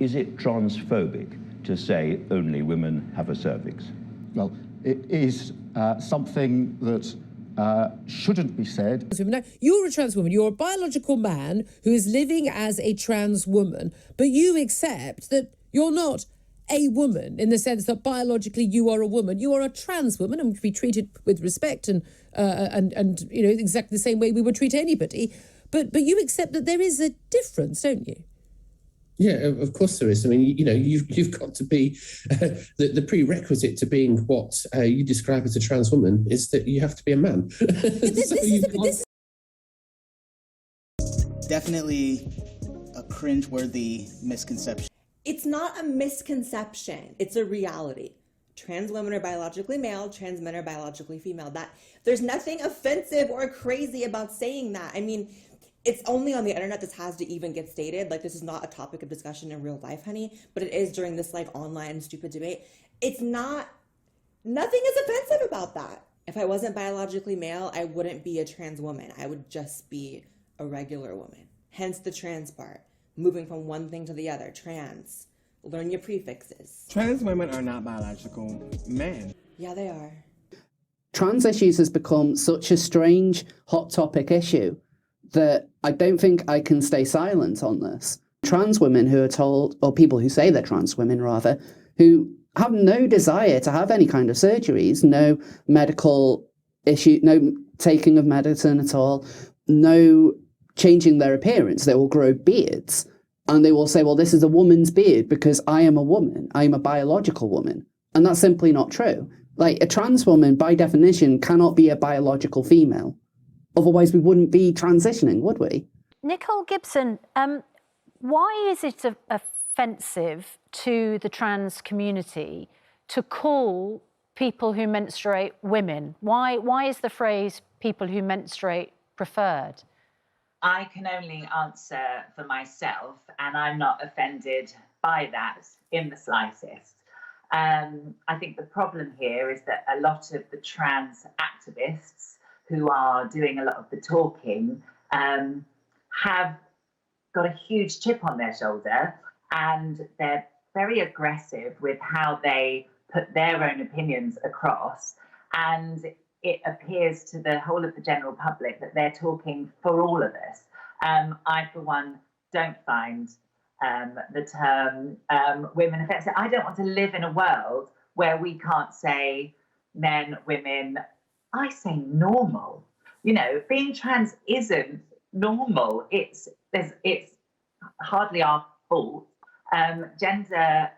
is it transphobic to say only women have a cervix? Well, it is something that shouldn't be said. Now, you're a trans woman. You're a biological man who is living as a trans woman, but you accept that you're not a woman in the sense that biologically you are a woman. You are a trans woman and would be treated with respect and you know, exactly the same way we would treat anybody. But you accept that there is a difference, don't you? Yeah, of course there is. I mean, you know, you've got to be the prerequisite to being what you describe as a trans woman is that you have to be a man. Definitely a cringeworthy misconception. It's not a misconception. It's a reality. Trans women are biologically male, trans men are biologically female. That there's nothing offensive or crazy about saying that. I mean, it's only on the internet this has to even get stated. Like, this is not a topic of discussion in real life, honey, but it is during this like online stupid debate. It's not, nothing is offensive about that. If I wasn't biologically male, I wouldn't be a trans woman. I would just be a regular woman. Hence the trans part. Moving from one thing to the other. Trans. Learn your prefixes. Trans women are not biological men. Yeah, they are. Trans issues has become such a strange hot topic issue that I don't think I can stay silent on this. Trans women who are told, or people who say they're trans women rather, who have no desire to have any kind of surgeries, no medical issue, no taking of medicine at all, no changing their appearance. They will grow beards and they will say, well, this is a woman's beard because I am a woman. I am a biological woman. And that's simply not true. Like, a trans woman, by definition, cannot be a biological female. Otherwise, we wouldn't be transitioning, would we? Nicole Gibson, why is it offensive to the trans community to call people who menstruate women? Why is the phrase people who menstruate preferred? I can only answer for myself, and I'm not offended by that in the slightest. I think the problem here is that a lot of the trans activists who are doing a lot of the talking have got a huge chip on their shoulder, and they're very aggressive with how they put their own opinions across. And it appears to the whole of the general public that they're talking for all of us. I, for one, don't find the term women offensive. I don't want to live in a world where we can't say men, women. I say normal. You know, being trans isn't normal. It's hardly our fault. Gender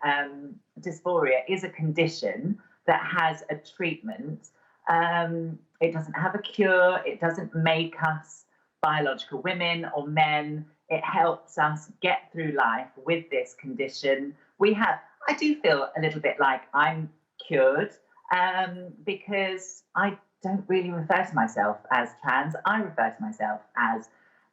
dysphoria is a condition that has a treatment. It doesn't have a cure. It doesn't make us biological women or men. It helps us get through life with this condition. I do feel a little bit like I'm cured because I don't really refer to myself as trans. I refer to myself as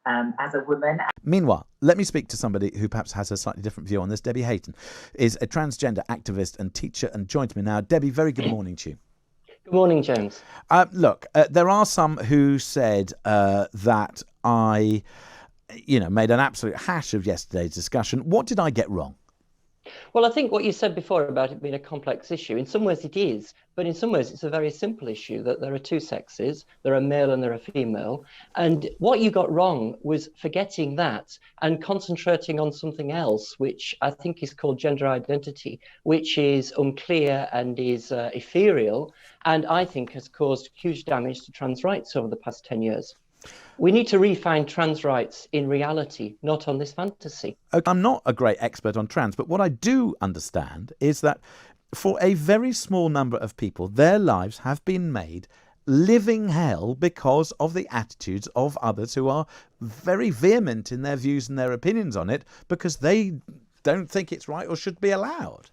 a woman. Meanwhile, let me speak to somebody who perhaps has a slightly different view on this. Debbie Hayton is a transgender activist and teacher and joins me now. Debbie, very good morning to you. Good morning, James. Look, there are some who said that I, made an absolute hash of yesterday's discussion. What did I get wrong? Well, I think what you said before about it being a complex issue, in some ways it is, but in some ways it's a very simple issue, that there are two sexes, there are male and there are female. And what you got wrong was forgetting that and concentrating on something else, which I think is called gender identity, which is unclear and is ethereal, and I think has caused huge damage to trans rights over the past 10 years. We need to refine trans rights in reality, not on this fantasy. I'm not a great expert on trans, but what I do understand is that for a very small number of people, their lives have been made living hell because of the attitudes of others who are very vehement in their views and their opinions on it because they don't think it's right or should be allowed.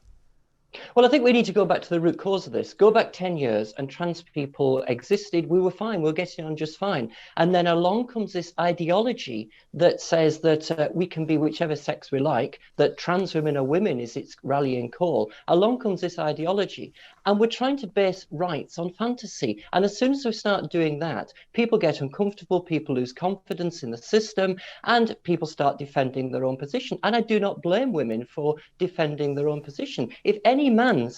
Well, I think we need to go back to the root cause of this. Go back 10 years and trans people existed. We were fine. We were getting on just fine. And then along comes this ideology that says that we can be whichever sex we like, that trans women are women is its rallying call. Along comes this ideology. And we're trying to base rights on fantasy. And as soon as we start doing that, people get uncomfortable, people lose confidence in the system, and people start defending their own position. And I do not blame women for defending their own position. If any man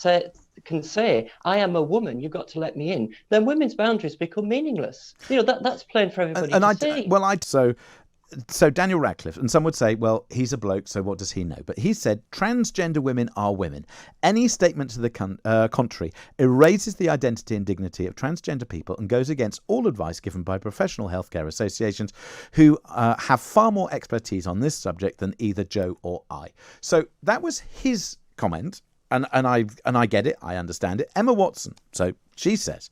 can say, I am a woman, you've got to let me in, then women's boundaries become meaningless. That's plain for everybody to see. So Daniel Radcliffe, and some would say, well, he's a bloke, so what does he know? But he said, transgender women are women. Any statement to the contrary erases the identity and dignity of transgender people and goes against all advice given by professional healthcare associations who have far more expertise on this subject than either Joe or I. So that was his comment. And I get it, I understand it. Emma Watson, so she says,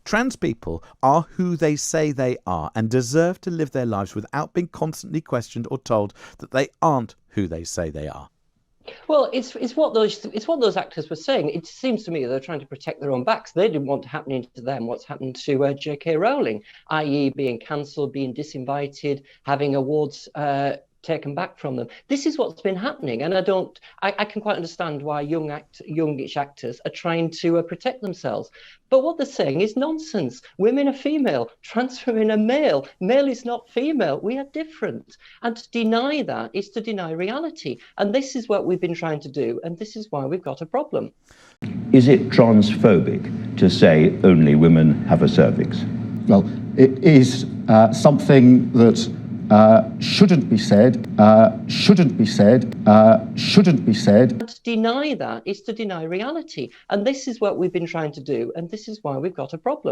trans people are who they say they are and deserve to live their lives without being constantly questioned or told that they aren't who they say they are. Well, it's what those actors were saying. It seems to me they're trying to protect their own backs. They didn't want happening to them what's happened to J.K. Rowling, i.e. being cancelled, being disinvited, having awards taken back from them. This is what's been happening, and I can quite understand why youngish actors are trying to protect themselves. But what they're saying is nonsense. Women are female, trans women are male. Male is not female. We are different. And to deny that is to deny reality. And this is what we've been trying to do, and this is why we've got a problem. Is it transphobic to say only women have a cervix? Well, it is something that shouldn't be said, shouldn't be said. And to deny that is to deny reality. And this is what we've been trying to do, and this is why we've got a problem.